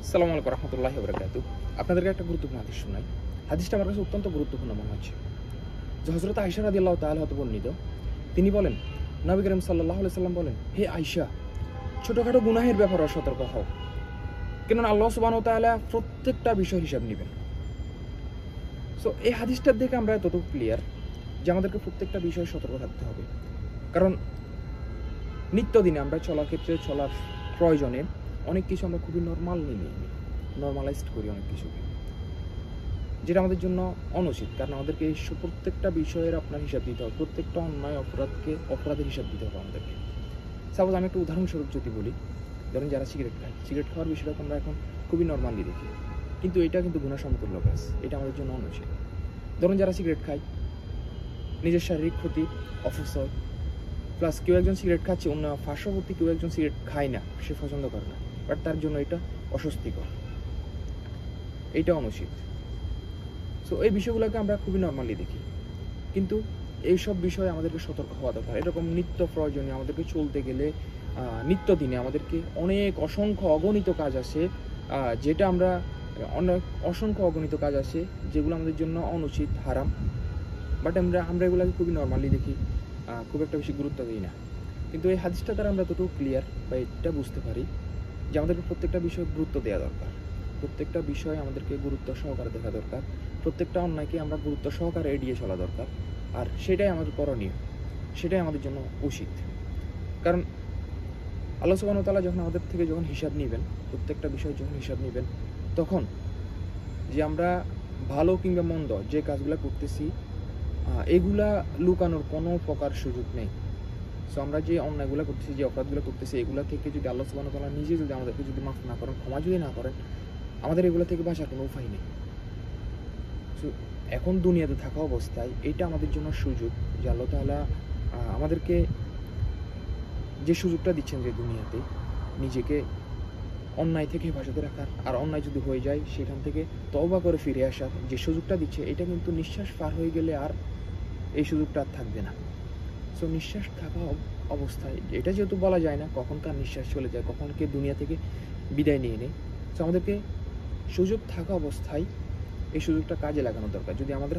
আসসালামু আলাইকুম রহমতুল্লাহি ওয়া বারাকাতুহু। আপনাদেরকে একটা গুরুত্বপূর্ণ হাদিস শোনাই। হাদিসটা আমার কাছে অত্যন্ত গুরুত্বপূর্ণ মনে হচ্ছে। যে হযরত আয়েশা রাদিয়াল্লাহু তাআলা হতে বর্ণিত, তিনি বলেন, নবী করিম সাল্লাল্লাহু আলাইহি সাল্লাম বলেন, হে আয়েশা, ছোটখাটো গুনাহের ব্যাপারে সতর্ক হও, কেননা আল্লাহ সুবহানাহু ওয়া তাআলা প্রত্যেকটা বিষয় হিসাব নেবেন। সো এই হাদিসটার দেখে আমরা এতটুকু ক্লিয়ার যে আমাদেরকে প্রত্যেকটা বিষয়ে সতর্ক থাকতে হবে। কারণ নিত্যদিনে আমরা চলার ক্ষেত্রে চলার প্রয়োজনে অনেক কিছু আমরা খুবই নর্মালাইজড করি অনেক কিছুকে, যেটা আমাদের জন্য অনুচিত। কারণ আমাদেরকে এই প্রত্যেকটা বিষয়ের আপনার হিসাব দিতে হবে, প্রত্যেকটা অন্যায় অপরাধের হিসাব দিতে হবে আমাদেরকে। সাপোজ আমি একটা উদাহরণস্বরূপ যদি বলি, ধরেন যারা সিগারেট খাওয়ার বিষয়টা আমরা এখন খুবই নর্মালি দেখি, কিন্তু এটা কিন্তু গুনাহ সমতুল্য কাজ, এটা আমাদের জন্য অনুচিত। ধরুন যারা সিগারেট খায়, নিজের শারীরিক ক্ষতি, অপচয়, প্লাস কেউ একজন সিগারেট খাচ্ছে, অন্য পার্শ্ববর্তী কেউ একজন সিগারেট খায় না, সে পছন্দ করে না, বাট তার জন্য এটা অস্বস্তিকর, এইটা অনুচিত। সো এই বিষয়গুলোকে আমরা খুবই নর্মালি দেখি, কিন্তু এইসব বিষয়ে আমাদেরকে সতর্ক হওয়া দরকার। এরকম নিত্য প্রয়োজনীয় আমাদেরকে চলতে গেলে নিত্যদিনে আমাদেরকে অসংখ্য অগণিত কাজ আছে, যেটা আমরা অসংখ্য অগণিত কাজ আছে যেগুলো আমাদের জন্য অনুচিত, হারাম, বাট আমরা এগুলোকে খুবই নর্মালি দেখি, খুব একটা বেশি গুরুত্ব দিই না। কিন্তু এই হাদিসটা দ্বারা আমরা ততটুকু ক্লিয়ার বা এটা বুঝতে পারি যে আমাদেরকে প্রত্যেকটা বিষয়ে গুরুত্ব দেওয়া দরকার, প্রত্যেকটা বিষয় আমাদেরকে গুরুত্ব সহকারে দেখা দরকার, প্রত্যেকটা অন্যায়কে আমরা গুরুত্ব সহকারে এড়িয়ে চলা দরকার। আর সেটাই আমাদের করণীয়, সেটাই আমাদের জন্য উচিত। কারণ আল্লাহ সুবহানাহু ওয়া তাআলা যখন আমাদের থেকে হিসাব নেবেন, প্রত্যেকটা বিষয় যখন হিসাব নেবেন, তখন যে আমরা ভালো কিংবা মন্দ যে কাজগুলো করতেছি, এগুলা লুকানোর কোনো প্রকার সুযোগ নেই। সো আমরা যে অন্যায়গুলো করতেছি, যে অপরাধগুলো করতেছি, এগুলো থেকে যদি আল্লাহ সুবহানাহু ওয়া তাআলা নিজে যদি আমাদেরকে যদি মাফ না করেন, ক্ষমা যদি না করেন, আমাদের এগুলো থেকে বাঁচার কোনো উপায় নেই। সো এখন দুনিয়াতে থাকা অবস্থায় এটা আমাদের জন্য সুযোগ যে আল্লাহ তাআলা আমাদেরকে যে সুযোগটা দিচ্ছেন, যে দুনিয়াতে নিজেকে অন্যায় থেকে হেফাজতে রাখার, আর অন্যায় যদি হয়ে যায় সেখান থেকে তওবা করে ফিরে আসার যে সুযোগটা দিচ্ছে, এটা কিন্তু নিঃশ্বাস পার হয়ে গেলে আর এই সুযোগটা আর থাকবে না। সো নিঃশ্বাস থাকা অবস্থায়, এটা যেহেতু বলা যায় না কখন কার নিঃশ্বাস চলে যায়, কখন কে দুনিয়া থেকে বিদায় নিয়ে নেয়, সো আমাদেরকে সুযোগ থাকা অবস্থায় এই সুযোগটা কাজে লাগানো দরকার। যদি আমাদের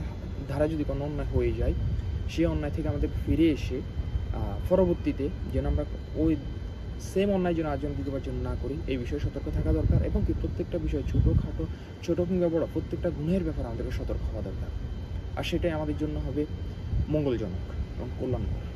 ধারা যদি কোনো অন্যায় হয়ে যায়, সেই অন্যায় থেকে আমাদের ফিরে এসে পরবর্তীতে যেন আমরা ওই সেম অন্যায় যেন আচরণ দ্বিতীয়বার যেন না করি, এই বিষয়ে সতর্ক থাকা দরকার। এবং কি প্রত্যেকটা বিষয় ছোট কিংবা বড়, প্রত্যেকটা গুণের ব্যাপারে আমাদেরকে সতর্ক হওয়া দরকার। আর সেটাই আমাদের জন্য হবে মঙ্গলজনক এবং কল্যাণকর।